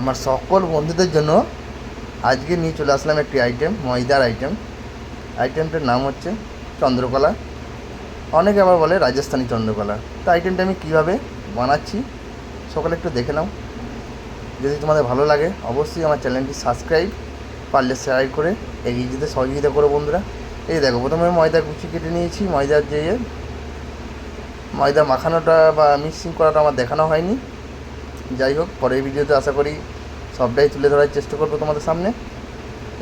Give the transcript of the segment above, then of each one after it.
আমার সকল বন্ধুদের জন্য আজকে নিয়ে চলে আসলাম একটি আইটেম, ময়দার আইটেমটার নাম হচ্ছে চন্দ্রকলা। অনেকে আবার বলে রাজস্থানি চন্দ্রকলা। তো আইটেমটা আমি কীভাবে বানাচ্ছি সকলে একটু দেখে নাও। যদি তোমাদের ভালো লাগে অবশ্যই আমার চ্যানেলটি সাবস্ক্রাইব, পারলে শেয়ার করে এগিয়ে যেতে সহযোগিতা করো বন্ধুরা। এই দেখো, প্রথমে ময়দা কুচি কেটে নিয়েছি। ময়দার যে ময়দা মাখানোটা বা মিক্সিং করাটা আমার দেখানো হয়নি। যাই হোক, পরের ভিডিওতে আশা করি সবটাই তুলে ধরার চেষ্টা করবো তোমাদের সামনে।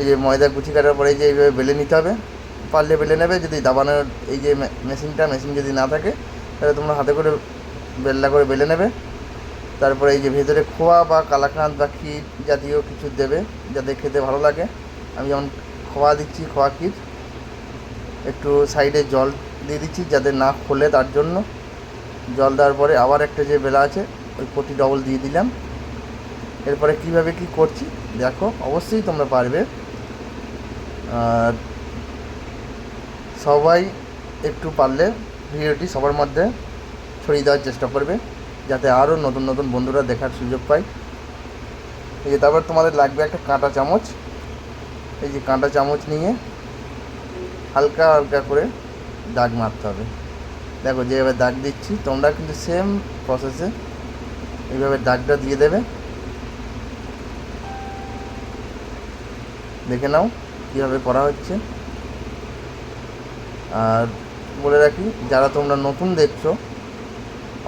এই যে ময়দা কুচি কাটার পরে যে এইভাবে বেলে নিতে হবে, পারলে বেলে নেবে। যদি দাবানোর এই যে মেশিন যদি না থাকে তাহলে তোমরা হাতে করে বেল্লা করে বেলে নেবে। তারপরে এই যে ভেতরে খোয়া বা কালাকাঁদ বা ক্ষীর জাতীয় কিছু দেবে যাতে খেতে ভালো লাগে। আমি যেমন খোয়া দিচ্ছি, খোয়া ক্ষীর, একটু সাইডে জল দিয়ে দিচ্ছি যাতে না খোলে, তার জন্য জল দেওয়ার পরে আবার একটা যে বেলা আছে ওই পটি ডবল দিয়ে দিলাম। এরপরে কীভাবে কী করছি দেখো, অবশ্যই তোমরা পারবে। আর সবাই একটু পারলে ভিডিওটি সবার মধ্যে ছড়িয়ে দেওয়ার চেষ্টা করবে যাতে আরও নতুন নতুন বন্ধুরা দেখার সুযোগ পায়। এই যে তারপর তোমাদের লাগবে একটা কাঁটা চামচ। এই যে কাঁটা চামচ নিয়ে হালকা হালকা করে দাগ মারতে হবে। দেখো যেভাবে দাগ দিচ্ছি তোমরা কিন্তু সেম প্রসেসে এইভাবে দাগটা দিয়ে দেবে। দেখে নাও কীভাবে করা হচ্ছে। আর বলে রাখি, যারা তোমরা নতুন দেখছো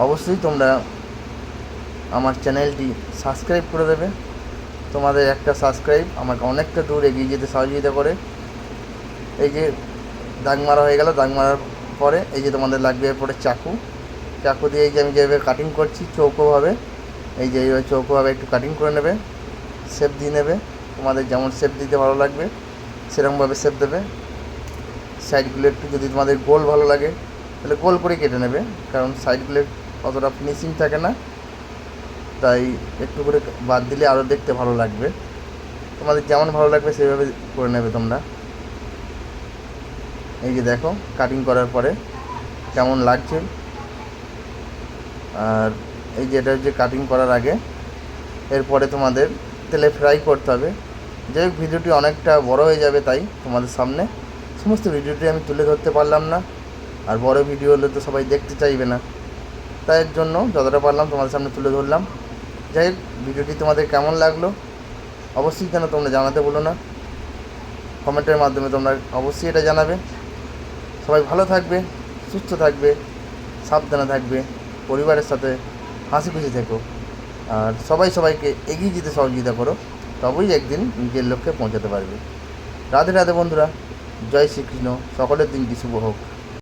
অবশ্যই তোমরা আমার চ্যানেলটি সাবস্ক্রাইব করে দেবে। তোমাদের একটা সাবস্ক্রাইব আমাকে অনেকটা দূর এগিয়ে যেতে সহযোগিতা করে। এই যে দাগ মারা হয়ে গেল, দাগ মারার পরে এই যে তোমাদের লাগবে এরপরে চাকু দিয়ে এই যে আমি যেভাবে কাটিং করছি চৌকোভাবে, এই যে এইভাবে চৌকোভাবে একটু কাটিং করে নেবে, শেপ দিয়ে নেবে। তোমাদের যেমন শেপ দিতে ভালো লাগবে সেরকমভাবে শেপ দেবে। সাইডগুলো একটু যদি তোমাদের গোল ভালো লাগে তাহলে গোল করে কেটে নেবে, কারণ সাইডগুলো অতটা ফিনিশিং থাকে না, তাই একটু করে বাদ দিলে আরও দেখতে ভালো লাগবে। তোমাদের যেমন ভালো লাগবে সেইভাবে করে নেবে তোমরা। এই যে দেখো কাটিং করার পরে কেমন লাগছে। আর এই যে এটা হচ্ছে কাটিং করার আগে, এরপরে তোমাদের তেলে ফ্রাই করতে হবে। যাই হোক, ভিডিওটি অনেকটা বড় হয়ে যাবে, তাই তোমাদের সামনে সমস্ত ভিডিওটি আমি তুলে ধরতে পারলাম না। আর বড় ভিডিও হলে তো সবাই দেখতে চাইবে না, তাই এর জন্য যতটা পারলাম তোমাদের সামনে তুলে ধরলাম। যাই হোক, ভিডিওটি তোমাদের কেমন লাগলো অবশ্যই কেন তোমরা জানাতে বলো না, কমেন্টের মাধ্যমে তোমরা অবশ্যই এটা জানাবে। সবাই ভালো থাকবে, সুস্থ থাকবে, সাবধানে থাকবে, পরিবারের সাথে হাসি খুশি থেকো। আর সবাইকে এগিয়ে যেতে সহযোগিতা করো, তবেই একদিন নিজের লক্ষ্যে পৌঁছাতে পারবে। রাধে রাধে বন্ধুরা, জয় শ্রীকৃষ্ণ, সকলের দিনটি শুভ হোক।